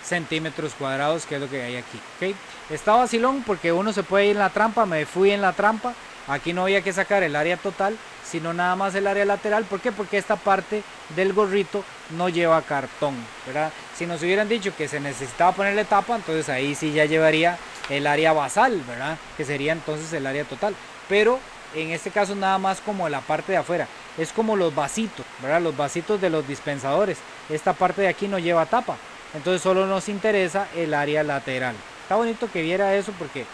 Speaker 1: centímetros cuadrados, que es lo que hay aquí. ¿Okay? Está vacilón porque uno se puede ir en la trampa, me fui en la trampa. Aquí no había que sacar el área total, sino nada más el área lateral. ¿Por qué? Porque esta parte del gorrito no lleva cartón, ¿verdad? Si nos hubieran dicho que se necesitaba ponerle tapa, entonces ahí sí ya llevaría el área basal, ¿verdad? Que sería entonces el área total. Pero en este caso nada más como la parte de afuera. Es como los vasitos, ¿verdad? Los vasitos de los dispensadores. Esta parte de aquí no lleva tapa. Entonces solo nos interesa el área lateral. Está bonito que viera eso porque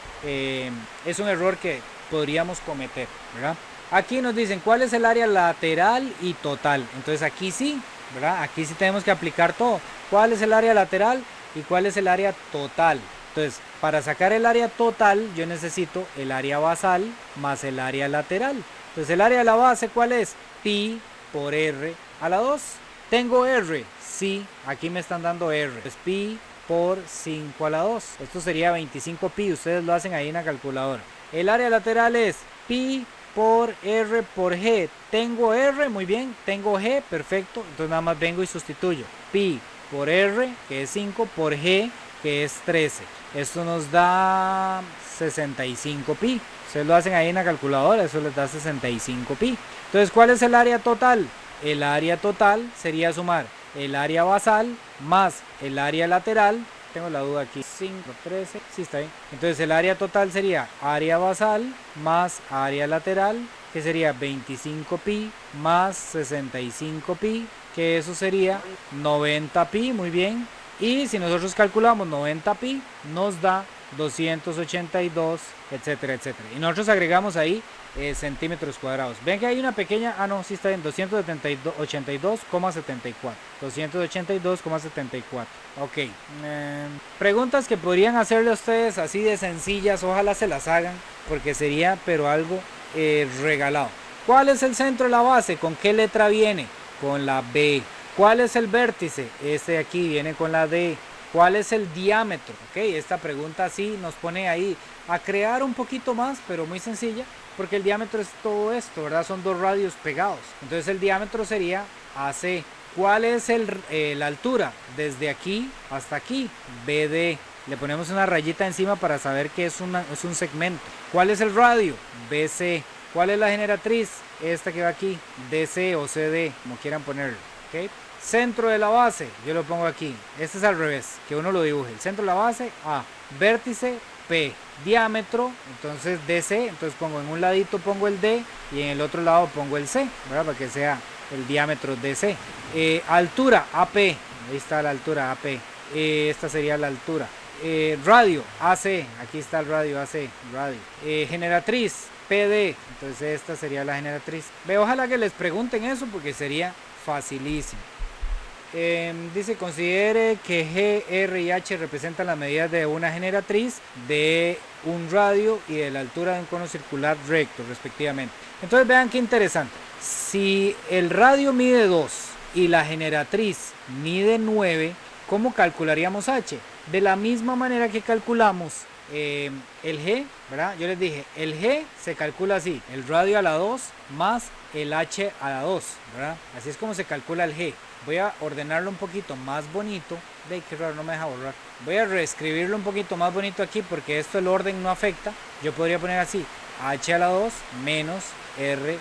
Speaker 1: es un error que podríamos cometer, ¿verdad? Aquí nos dicen cuál es el área lateral y total. Entonces aquí sí, ¿verdad? Aquí sí tenemos que aplicar todo. ¿Cuál es el área lateral y cuál es el área total? Entonces, para sacar el área total, yo necesito el área basal más el área lateral. Entonces, el área de la base, ¿cuál es? Pi por R a la 2. ¿Tengo R? Sí, aquí me están dando R. Es pi por 5 a la 2. Esto sería 25 pi, ustedes lo hacen ahí en la calculadora. El área lateral es pi por R por G. ¿Tengo R? Muy bien. ¿Tengo G? Perfecto. Entonces, nada más vengo y sustituyo. Pi por R, que es 5, por G, que es 13. Esto nos da 65 pi. Ustedes lo hacen ahí en la calculadora, eso les da 65 pi. Entonces, ¿cuál es el área total? El área total sería sumar el área basal más el área lateral. Tengo la duda aquí, 5, 13, sí está bien. Entonces el área total sería área basal más área lateral, que sería 25 pi más 65 pi, que eso sería 90 pi, muy bien. Y si nosotros calculamos 90 pi, nos da 282, etcétera, etcétera. Y nosotros agregamos ahí centímetros cuadrados. Ven que hay una pequeña, sí está bien, 282,74. 282,74. Ok. Preguntas que podrían hacerle a ustedes así de sencillas, ojalá se las hagan, porque sería pero algo regalado. ¿Cuál es el centro de la base? ¿Con qué letra viene? Con la B. ¿Cuál es el vértice? Este de aquí viene con la D. ¿Cuál es el diámetro? Ok, esta pregunta sí nos pone ahí a crear un poquito más, pero muy sencilla, porque el diámetro es todo esto, ¿verdad? Son dos radios pegados. Entonces el diámetro sería AC. ¿Cuál es la altura? Desde aquí hasta aquí, BD. Le ponemos una rayita encima para saber que es un segmento. ¿Cuál es el radio? BC. ¿Cuál es la generatriz? Esta que va aquí, DC o CD, como quieran ponerlo. ¿Okay? Centro de la base, yo lo pongo aquí. Este es al revés, que uno lo dibuje. El centro de la base, A. Vértice, P. Diámetro, entonces DC. Entonces pongo en un ladito pongo el D y en el otro lado pongo el C, ¿verdad? Para que sea el diámetro DC. Altura, AP. Ahí está la altura, AP. Esta sería la altura. Radio, AC. Aquí está el radio, AC. Radio. Generatriz, PD. Entonces esta sería la generatriz. Ojalá que les pregunten eso porque sería facilísimo. Dice, considere que G, R y H representan las medidas de una generatriz, de un radio y de la altura de un cono circular recto, respectivamente. Entonces vean qué interesante. Si el radio mide 2 y la generatriz mide 9, ¿cómo calcularíamos H? De la misma manera que calculamos el G, ¿verdad? Yo les dije, el G se calcula así, el radio a la 2 más el H a la 2, ¿verdad? Así es como se calcula el G. Voy a ordenarlo un poquito más bonito. De qué raro, no me deja borrar. Voy a reescribirlo un poquito más bonito aquí porque esto el orden no afecta. Yo podría poner así, H a la 2 menos R,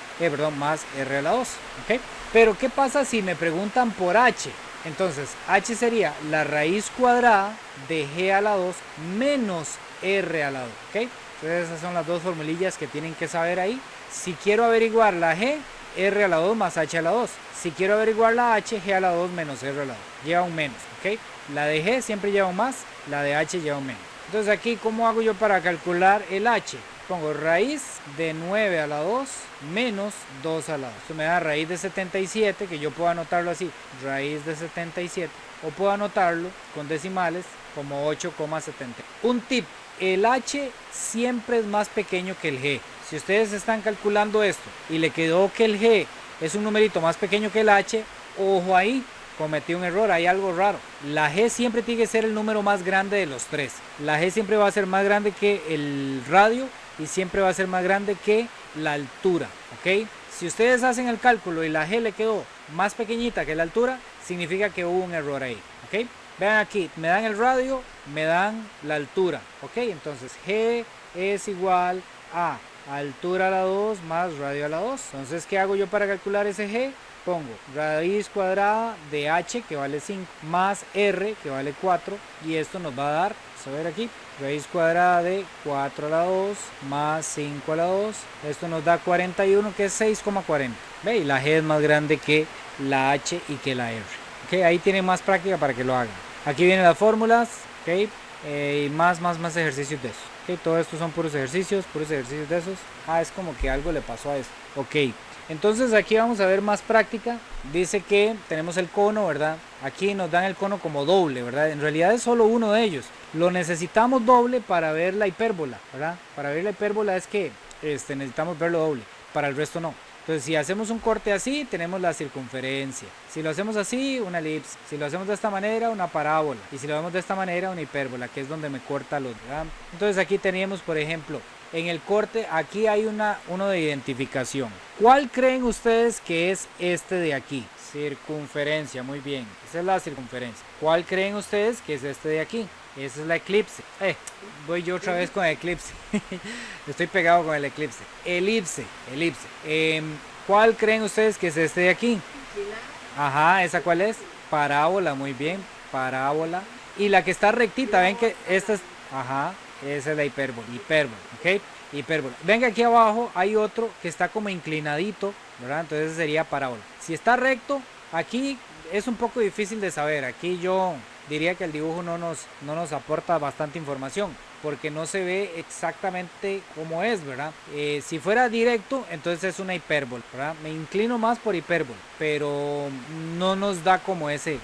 Speaker 1: más R a la 2, ¿ok? Pero ¿qué pasa si me preguntan por H? Entonces, H sería la raíz cuadrada de G a la 2 menos R a la 2, ¿ok? Entonces esas son las dos formulillas que tienen que saber ahí. Si quiero averiguar la G, R a la 2 más H a la 2. Si quiero averiguar la H, G a la 2 menos R a la 2. Lleva un menos, ¿ok? La de G siempre lleva un más, la de H lleva un menos. Entonces aquí, ¿cómo hago yo para calcular el H? Pongo raíz de 9 a la 2 menos 2 a la 2. Esto me da raíz de 77, que yo puedo anotarlo así, raíz de 77. O puedo anotarlo con decimales como 8,70. Un tip, el H siempre es más pequeño que el G. Si ustedes están calculando esto y le quedó que el G es un numerito más pequeño que el H, ojo ahí, cometí un error, hay algo raro. La G siempre tiene que ser el número más grande de los tres. La G siempre va a ser más grande que el radio y siempre va a ser más grande que la altura, ¿ok? Si ustedes hacen el cálculo y la G le quedó más pequeñita que la altura, significa que hubo un error ahí, ¿ok? Vean aquí, me dan el radio, me dan la altura, ¿ok? Entonces G es igual a altura a la 2 más radio a la 2. Entonces, ¿qué hago yo para calcular ese G? Pongo raíz cuadrada de H, que vale 5, más R, que vale 4, y esto nos va a dar, vamos a ver aquí, raíz cuadrada de 4 a la 2 más 5 a la 2, esto nos da 41, que es 6,40. ¿Ve? Y la G es más grande que la H y que la R. ¿Okay? Ahí tienen más práctica para que lo hagan. Aquí vienen las fórmulas, ¿okay? Y más ejercicios de esos. ¿Okay? Todo esto son puros ejercicios de esos. Es como que algo le pasó a esto. Ok. Entonces aquí vamos a ver más práctica. Dice que tenemos el cono, ¿verdad? Aquí nos dan el cono como doble, ¿verdad? En realidad es solo uno de ellos. Lo necesitamos doble para ver la hipérbola, ¿verdad? Para ver la hipérbola es que necesitamos verlo doble. Para el resto no. Entonces si hacemos un corte así, tenemos la circunferencia. Si lo hacemos así, una elipse. Si lo hacemos de esta manera, una parábola. Y si lo hacemos de esta manera, una hipérbola, que es donde me corta los, ¿verdad? Entonces aquí tenemos, por ejemplo, en el corte, aquí hay uno de identificación. ¿Cuál creen ustedes que es este de aquí? Circunferencia, muy bien. Esa es la circunferencia. ¿Cuál creen ustedes que es este de aquí? Esa es la eclipse. Voy yo otra vez con el eclipse. Estoy pegado con el eclipse. Elipse. ¿Cuál creen ustedes que es este de aquí? Ajá, ¿esa cuál es? Parábola, muy bien. Parábola. Y la que está rectita, ven que esta es... Ajá, esa es la hipérbola. ¿Ok? Hipérbola. Ven que aquí abajo hay otro que está como inclinadito, ¿verdad? Entonces ese sería parábola. Si está recto, aquí es un poco difícil de saber. Aquí yo diría que el dibujo no nos aporta bastante información porque no se ve exactamente cómo es, ¿verdad? Si fuera directo, entonces es una hipérbola, ¿verdad? Me inclino más por hipérbola, pero no nos da como ese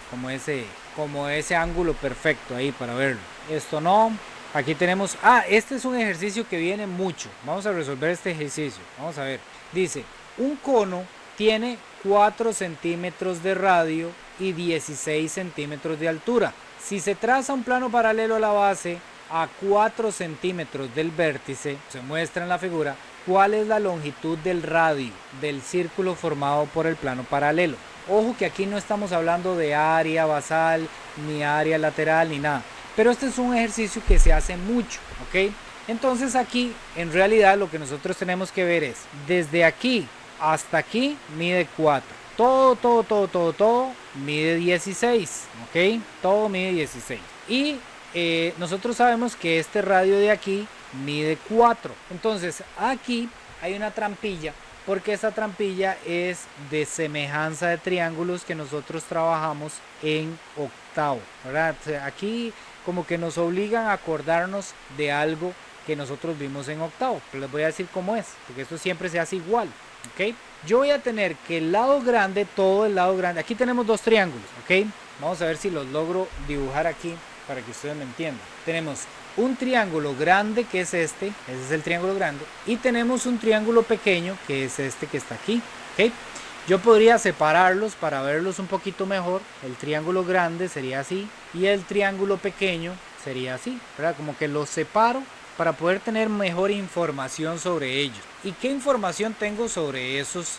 Speaker 1: ángulo perfecto ahí para verlo. Esto no. Aquí tenemos, este es un ejercicio que viene mucho. Vamos a resolver este ejercicio. Vamos a ver. Dice, un cono tiene 4 centímetros de radio y 16 centímetros de altura. Si se traza un plano paralelo a la base a 4 centímetros del vértice, se muestra en la figura cuál es la longitud del radio del círculo formado por el plano paralelo. Ojo que aquí no estamos hablando de área basal, ni área lateral, ni nada. Pero este es un ejercicio que se hace mucho, ¿ok? Entonces aquí, en realidad, lo que nosotros tenemos que ver es, desde aquí hasta aquí, mide 4. Todo mide 16, ¿ok? Todo mide 16. Y nosotros sabemos que este radio de aquí mide 4. Entonces, aquí hay una trampilla, porque esa trampilla es de semejanza de triángulos que nosotros trabajamos en octavo, ¿verdad? O sea, aquí como que nos obligan a acordarnos de algo que nosotros vimos en octavo, pero les voy a decir cómo es, porque esto siempre se hace igual, ¿ok? Yo voy a tener que el lado grande, todo el lado grande, aquí tenemos dos triángulos, ¿ok? Vamos a ver si los logro dibujar aquí para que ustedes me entiendan. Tenemos un triángulo grande que es ese es el triángulo grande, y tenemos un triángulo pequeño que es este que está aquí, ¿ok? Yo podría separarlos para verlos un poquito mejor. El triángulo grande sería así y el triángulo pequeño sería así, ¿verdad? Como que los separo para poder tener mejor información sobre ellos. ¿Y qué información tengo sobre esos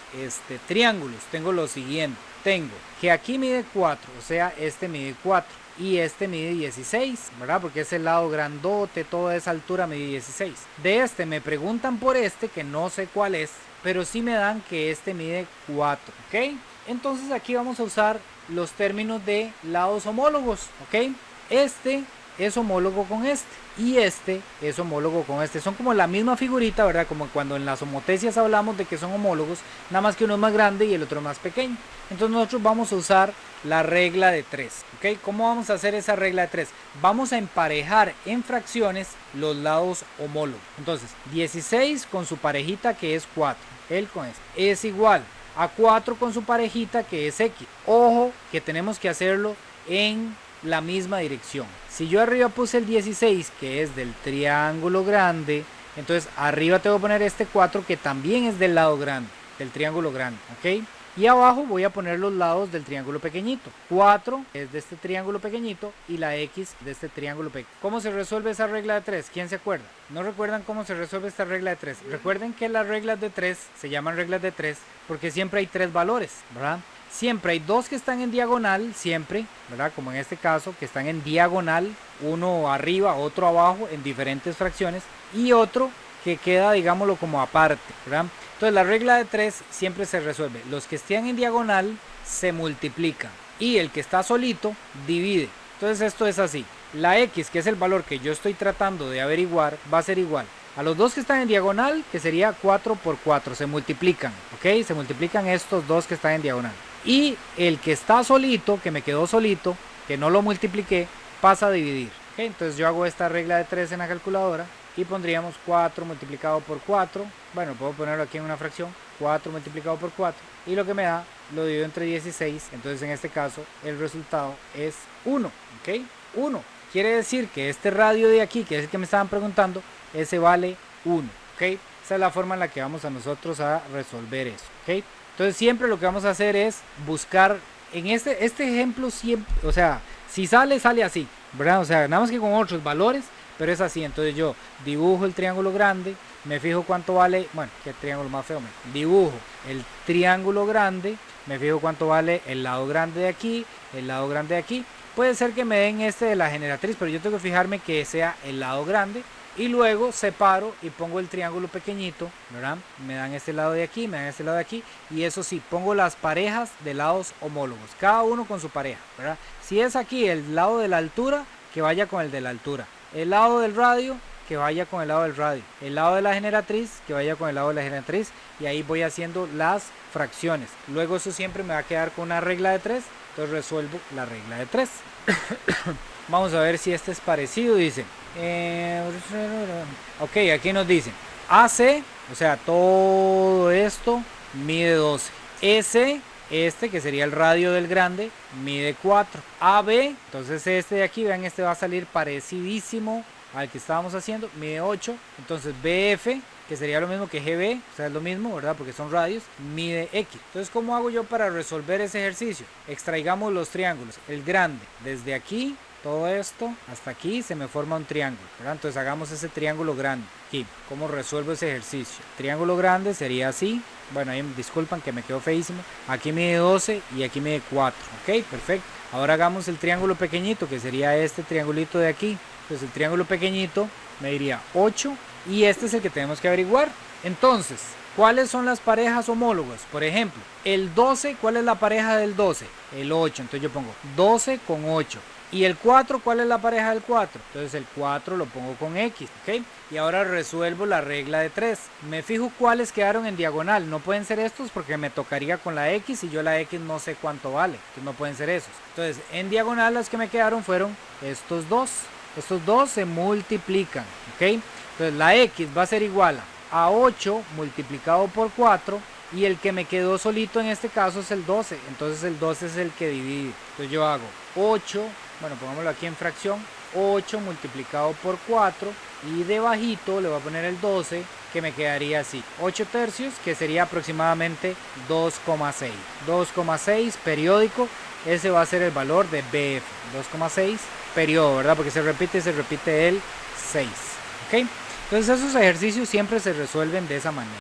Speaker 1: triángulos? Tengo lo siguiente. Tengo que aquí mide 4, o sea, este mide 4 y este mide 16, ¿verdad? Porque es el lado grandote, toda esa altura mide 16. De este me preguntan por este, que no sé cuál es, pero sí me dan que este mide 4, ¿ok? Entonces aquí vamos a usar los términos de lados homólogos, ¿ok? Este es homólogo con este y este es homólogo con este. Son como la misma figurita, ¿verdad? Como cuando en las homotecias hablamos de que son homólogos, nada más que uno es más grande y el otro más pequeño. Entonces nosotros vamos a usar la regla de 3, ¿ok? ¿Cómo vamos a hacer esa regla de 3? Vamos a emparejar en fracciones los lados homólogos. Entonces 16 con su parejita que es 4, él con este, es igual a 4 con su parejita que es X. Ojo que tenemos que hacerlo en la misma dirección. Si yo arriba puse el 16 que es del triángulo grande, entonces arriba tengo que poner este 4 que también es del lado grande, del triángulo grande, ¿ok? Y abajo voy a poner los lados del triángulo pequeñito. 4 es de este triángulo pequeñito y la X de este triángulo pequeño. ¿Cómo se resuelve esa regla de 3? ¿Quién se acuerda? ¿No recuerdan cómo se resuelve esta regla de 3? Recuerden que las reglas de 3 se llaman reglas de 3 porque siempre hay 3 valores, ¿verdad? Siempre hay dos que están en diagonal, siempre, ¿verdad? Como en este caso, que están en diagonal, uno arriba, otro abajo, en diferentes fracciones, y otro que queda, digámoslo, como aparte, ¿verdad? Entonces la regla de 3 siempre se resuelve. Los que estén en diagonal se multiplican y el que está solito divide. Entonces esto es así. La X, que es el valor que yo estoy tratando de averiguar, va a ser igual a los dos que están en diagonal, que sería 4 por 4. Se multiplican, ¿ok? Se multiplican estos dos que están en diagonal. Y el que está solito, que me quedó solito, que no lo multipliqué, pasa a dividir. ¿Okay? Entonces yo hago esta regla de 3 en la calculadora y pondríamos 4 multiplicado por 4. Bueno, puedo ponerlo aquí en una fracción. 4 multiplicado por 4. Y lo que me da, lo divido entre 16. Entonces en este caso el resultado es 1. ¿Ok? 1. Quiere decir que este radio de aquí, que es el que me estaban preguntando, ese vale 1. ¿Ok? Esa es la forma en la que vamos a nosotros a resolver eso. ¿Ok? Entonces siempre lo que vamos a hacer es buscar en este ejemplo siempre, o sea, si sale así, ¿verdad? O sea, nada más que con otros valores, pero es así. Entonces yo dibujo el triángulo grande, me fijo cuánto vale, bueno, qué triángulo más feo, dibujo el triángulo grande, me fijo cuánto vale el lado grande de aquí, el lado grande de aquí. Puede ser que me den este de la generatriz, pero yo tengo que fijarme que sea el lado grande. Y luego separo y pongo el triángulo pequeñito, ¿verdad? Me dan este lado de aquí, me dan este lado de aquí. Y eso sí, pongo las parejas de lados homólogos, cada uno con su pareja, ¿verdad? Si es aquí el lado de la altura, que vaya con el de la altura. El lado del radio, que vaya con el lado del radio. El lado de la generatriz, que vaya con el lado de la generatriz. Y ahí voy haciendo las fracciones. Luego eso siempre me va a quedar con una regla de 3. Entonces resuelvo la regla de 3. Vamos a ver si este es parecido, dice. Ok, aquí nos dicen AC, o sea, todo esto mide 12. S, este que sería el radio del grande, mide 4. AB, entonces este de aquí, vean, este va a salir parecidísimo al que estábamos haciendo, mide 8. Entonces BF, que sería lo mismo que GB, o sea, es lo mismo, ¿verdad? Porque son radios, mide X. Entonces, ¿cómo hago yo para resolver ese ejercicio? Extraigamos los triángulos. El grande, desde aquí todo esto, hasta aquí se me forma un triángulo, ¿verdad? Entonces hagamos ese triángulo grande. Aquí, ¿cómo resuelvo ese ejercicio? Triángulo grande sería así. Bueno, ahí disculpan que me quedó feísimo. Aquí mide 12 y aquí mide 4. Ok, perfecto. Ahora hagamos el triángulo pequeñito, que sería este triangulito de aquí. Entonces el triángulo pequeñito me diría 8 y este es el que tenemos que averiguar. Entonces, ¿cuáles son las parejas homólogas? Por ejemplo, el 12, ¿cuál es la pareja del 12? El 8. Entonces yo pongo 12 con 8. Y el 4, ¿cuál es la pareja del 4? Entonces el 4 lo pongo con X, ¿ok? Y ahora resuelvo la regla de 3. Me fijo cuáles quedaron en diagonal. No pueden ser estos porque me tocaría con la X y yo la X no sé cuánto vale. Entonces no pueden ser esos. Entonces en diagonal las que me quedaron fueron estos dos. Estos dos se multiplican, ¿ok? Entonces la X va a ser igual a 8 multiplicado por 4. Y el que me quedó solito en este caso es el 12. Entonces el 12 es el que divide. Entonces yo hago 8, bueno, pongámoslo aquí en fracción, 8 multiplicado por 4 y debajito le voy a poner el 12, que me quedaría así, 8 tercios, que sería aproximadamente 2,6. 2,6 periódico, ese va a ser el valor de BF, 2,6 periodo, ¿verdad? Porque se repite el 6, ¿ok? Entonces esos ejercicios siempre se resuelven de esa manera.